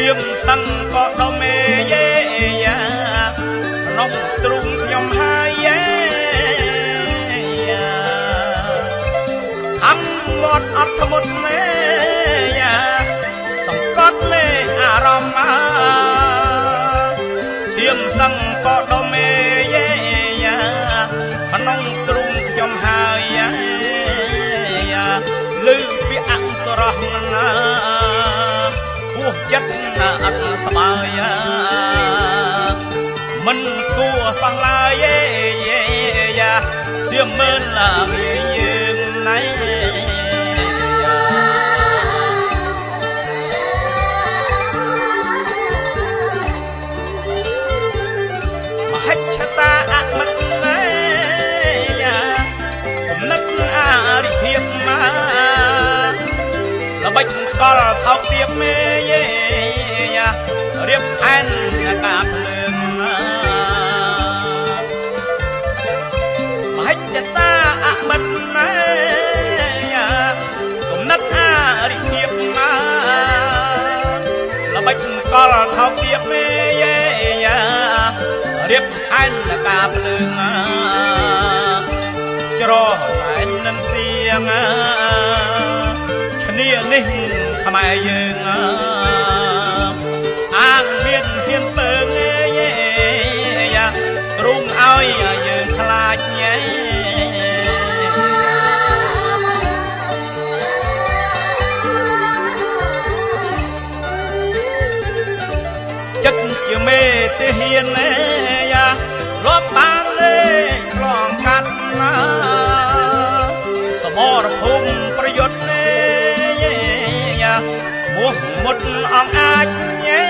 ៀមសឹងក៏ដុំមេយេយ៉ានំទ្រុងខ្ញុំហើយយេយ៉ាអំវត្តអត់ធ្មត់មេយ៉ាសង្កត់លេអារម្មណ៍ធៀមសឹងក៏ដុំមេយេយ៉ាក្នុងទ្រុងខ្ញុំហើយយ៉ាលឺពាក្យអក្សរណាពោះចិត្តអត់ស្បាយមិនគួរសោះឡើយយ៉ាសៀមមើលឡើយយើងណៃមហិច្ឆតាអមិតណែយ៉ាគំនិតអារិភាពមកល្បិចកលថោកទៀបមេយេយ៉ារៀបអែនកាភ្លើងមហិច្ឆតាអមិតណែយ៉ាគំនិតអារិភាពមកល្បិចកលថោកទៀបមេយេយ៉ារៀបអែនកាភ្លើងច្រតែននឹងទៀងនេះនេះខ្មែរយើងអាងមានហ៊ានពើងយ៉ាទ្រុងឲ្យយើងខ្លាចញ៉ៃចិត្តជាមេទេហ៊ានយ៉ាលបបានលេឆ្លងកាត់ណាសមរភូមិប្រយុទ្ធមុខមុតអងអាចញ៉ែ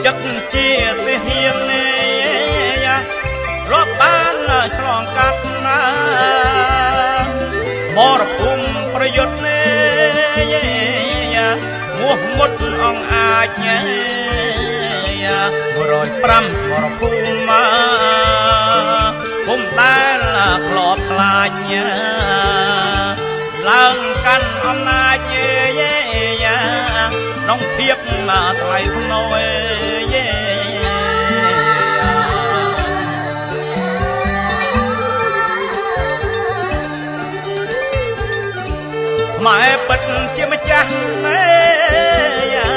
ចិត្តជាទាហានរកបានឆ្លងកាត់ណាសមរភូមិប្រយុទ្ធមុខមុតអងអាចញ៉ែ105សមរភូមិពុំដែលក្លបខ្លាចឡើងកាន់អំណាចយេយ៉ាក្នុងភាពថ្លៃថ្នូរយេខ្មែរពិតជាម្ចាស់ណែយ៉ា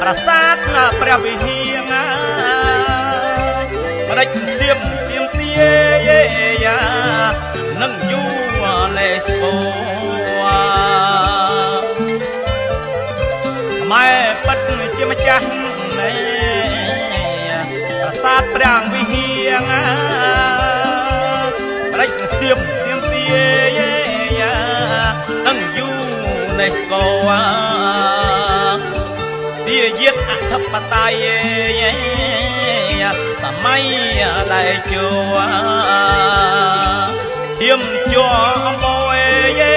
ប្រាសាទព្រះវិហារប្រដេចសៀមទៀមទាយេយ៉ានឹងយូលេស្បូខ្មែរពិតជាម្ចាស់ណែប្រាសាទព្រះវិហារប្រដេចសៀមទៀមទាយេយ៉ានឹងយូលេស្បូទាយាទអធិបតេយ្យសម័យដែលជួធៀមជួអង្គយេ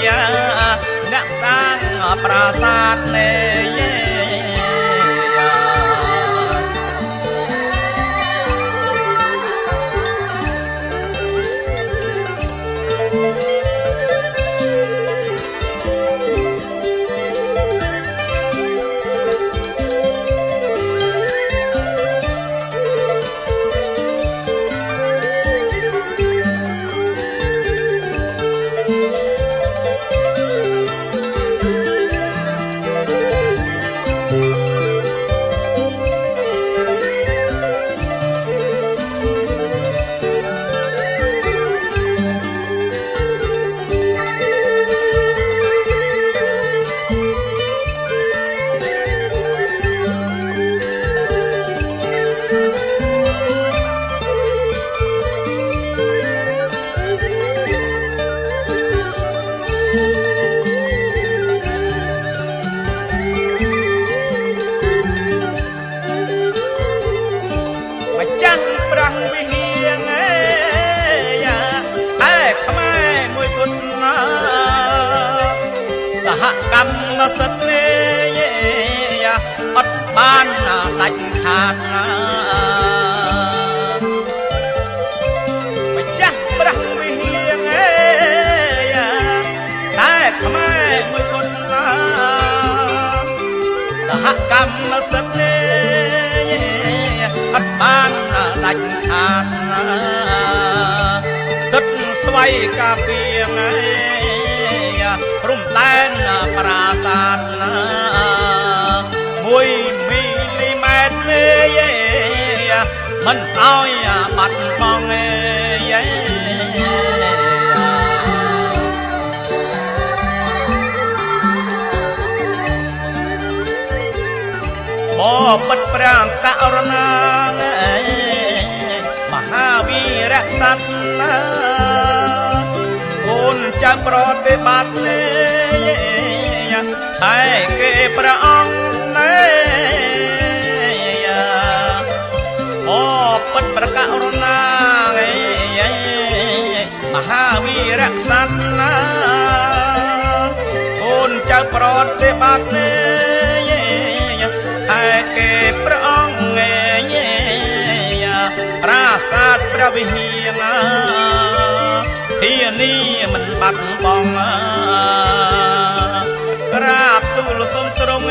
យ៉ាអ្នកសាងប្រាសាទណែយេកម្មសិទ្ធិអត់បានដាច់ខាតម្ចាស់ព្រះវិហារតែខ្មែរមួយគត់ សហកម្មសិទ្ធិអត់បានដាច់ខាតសិទ្ធិស្វ័យការពារព្រំដែនប្រាសាទ1 មីលីម៉ែត្រមិនឲ្យបាត់បង់បបិទ្ធព្រះករុណាមហាវីរៈសត្វកូនចៅប្រតិបត្តិតែគេព្រះអង្គបបិទ្ធព្រះករុណាមហាវីរៈសត្វកូនចៅប្រតិបត្តិតែគេព្រះអង្គប្រាសាទព្រះវិហារធានីមិនបាត់បង់ក្រាបទូលសុំទ្រង់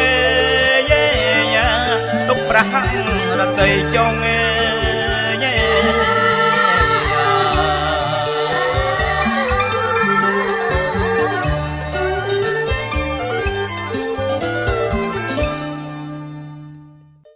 ទុកព្រះរតីចុង